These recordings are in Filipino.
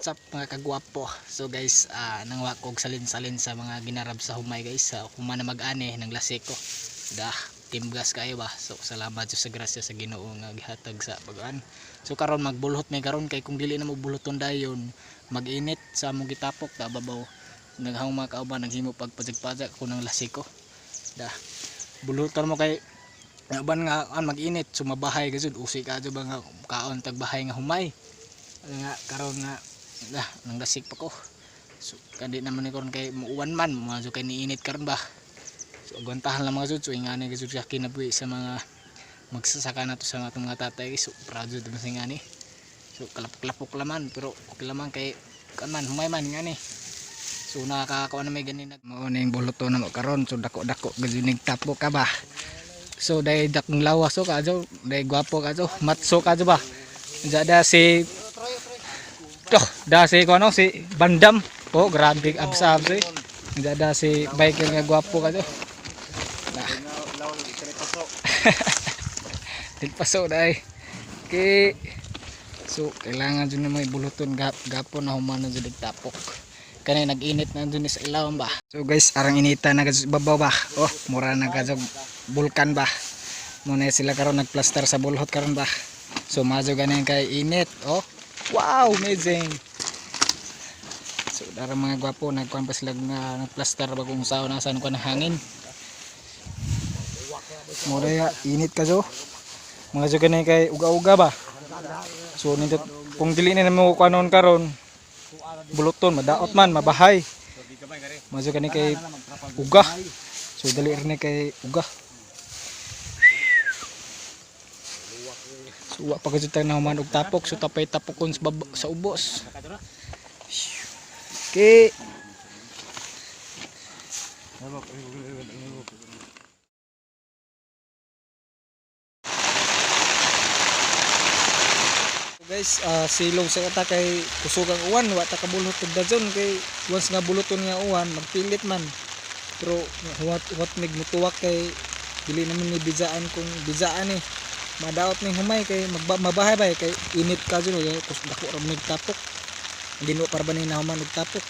what's up mga kagwapo. So guys, nangwa kog salin-salin sa mga ginarab sa humay guys. Humana mag-ani ng lasiko. Timgas kayo ba. So salamat sa grasya sa Ginoo nga gihatag sa pag-an. So karon magbulhot may karon kay kung dili na mo bulhoton dayon, mag-init sa among gitapok da babaw. Naghang mga kauban naghimo pagpajag-pajag ko ng lasiko. Bulhoton mo kay ban nga mag-init sumabahay gud usi ka ba nga kaon tagbahay nga humay. Nga karon nga nang lasik pa ko. So kandi naman ni karon kay muuwan man mo kay niinit karon ba. So agwantahan lang mga jud so ingani gud sa kinabuhi sa mga magsasaka nato sa atong mga tatay. So proud jud man ngani. So kalapok-lapok laman pero okay laman kay kaman humay man ngani. So nakakakuha na may ganin mao ning buluto na mo karon so dako-dako gud ning tapok ka ba. So dai dakong lawas so kadto dai gwapo kadto matso kadto ba. Jada si si kono si Bandam. Oh, grabe abs-abs eh. Jada si biker nga gwapo kadto. Tigpaso dai. Okay. So kailangan jud na may buluton gapon na humana jud tapok. Kanay nag-init na dun sa ilaw ba. So guys, arang inita na sa babaw ba. Oh, mura na kasog bulkan ba. Muna sila karon nagplaster sa bulhot karon ba. So majo ganin kay init. Oh, wow, amazing. So dara mga gwapo nagkuan pa sila nga nagplaster ba kung sao nasan ko na hangin. Mura ya init kaso. Mga jo ganin kay uga-uga ba. So nindot kung dili na mo kanon karon buluton madaot man mabahay maso kani kay uga so dali rin kay uga so wa pa gud tang naman og tapok so tapay tapokon sa ubos okay. Guys, silong sa kata kay kusugang uwan, wa ta kabulhot og dajon kay once nga buluton nga uwan magpilit man. Pero what mig mutuwak kay dili naman ni bijaan kung bijaan eh. Madaot ning humay kay mabahay ba kay init ka jud kay kus dako ra mig tapok. Hindi no para ba ni nahuman og tapok.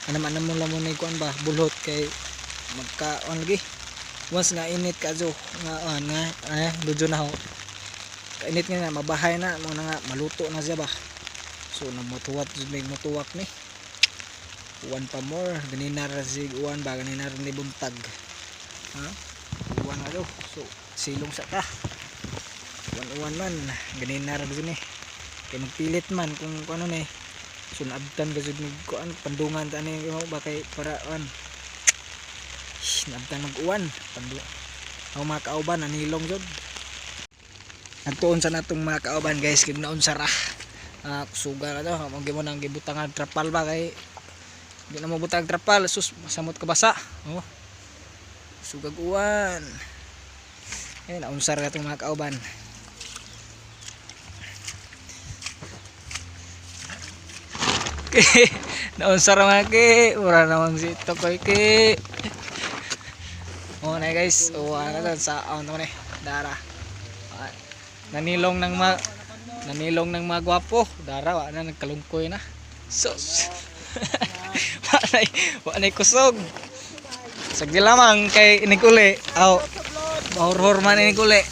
Anaman mo lamon ni kuan ba bulhot kay magkaon lagi. Once nga init ka jud nga dujo na ho. Kainit nga mabahay na mo nga maluto na siya ba. So namutuwat may mutuwak ni. Uwan pa more ganinar si uwan ba ganinar ni buntag. Ha? Uwan na do. So silong sa ta. Uwan man ganinar gud ni. Kay magpilit man kung ano ni. So naabtan gud ni kuan pandungan ta ni ba kay para an. Naabtan mag-uwan pandungan. Ang mga kauban anilong jud. Nagtuon sa natong mga kauban guys kay naon sara kusuga na to mo nang gibutangan trapal ba kay di na mo butang trapal sus masamot ka basa oh sugag uwan naon sara katong mga kauban naon sara mga ki ura namang si tokoy ki oh na guys uwan na sa on ni dara nanilong ng mga gwapo dara wa na nagkalungkoy na sus wa nay kusog sagdi lamang kay inikuli aw mahurhur man inikuli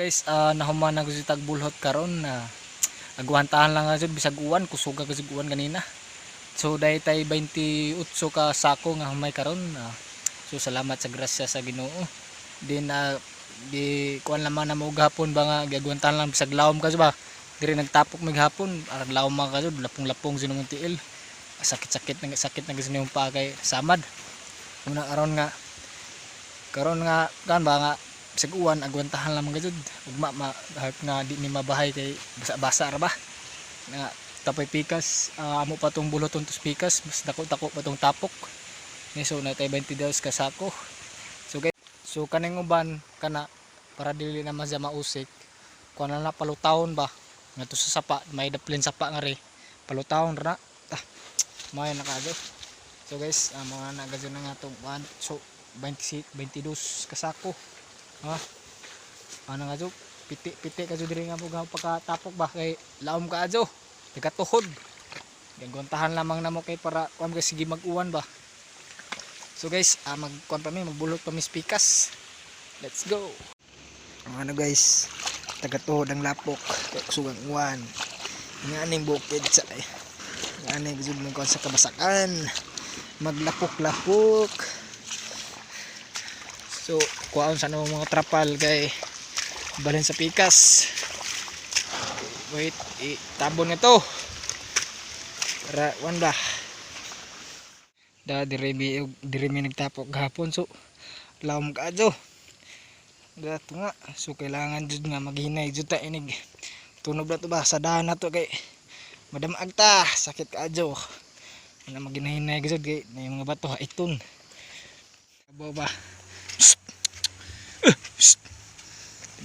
guys, nahuman na gusto tagbulhot karon na agwantahan lang nga jud bisag uwan, kusuga kasi uwan kanina. So daytay 28 ka sako nga humay karon. So salamat sa grasya sa Ginoo. Din di kuan lamang na mo gahapon ba nga gagwantahan lang bisag lawom ka ba. Diri nagtapok mig hapon, arag lawom man ka jud, lapong-lapong sinong tiil. Sakit-sakit na kasi yung pa kay samad. Una karon nga kan ba nga bisag uwan agwantahan lamang ka jud. Ugma nga di ni mabahay kay basa-basa ra ba. Nga tapoy pikas, amo pa tong buloton tos pikas, mas dako-dako pa tong tapok. Ni so natay 20 daws ka sako. So guys, so kaning uban kana para dili na masya mausik. Kuan na palutawon ba. Ngadto sa sapa, may daplin sapa nga ri. Palutawon ra. May nakado. So guys, mga nagazon na nga tong uwan. So 22 ka sako. Ha? Ano nga jo? Piti ka jo diri nga bugaw pagkatapok ba kay laom ka adyo. Nagatuhod. Gagwantahan lamang namo kay para kuan sige mag-uwan ba. So guys, magkuan pa mi, magbulot pa mi pikas. Let's go. Ano guys, tagatuhod ang lapok kay kusugang uwan. Nga aning bukid sa nga aning gud mo kon sa kabasakan. Maglapok-lapok. So, kuhaon sa namang mga trapal kay balhin sa pikas. Wait, itabon nga to. Para wanda. Diri mi nagtapok gahapon so lawom ka adyo. Dato nga, so kailangan jud nga maghinay jud ta inig. Tunog na to ba sa daan na to kay madamag ta, sakit ka adyo. Wala maghinay jud kay na yung mga bato iton. Kabaw ba?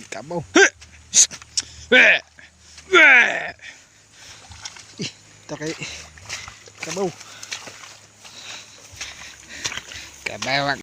Kabaw. Takay kabaw. Kabaw.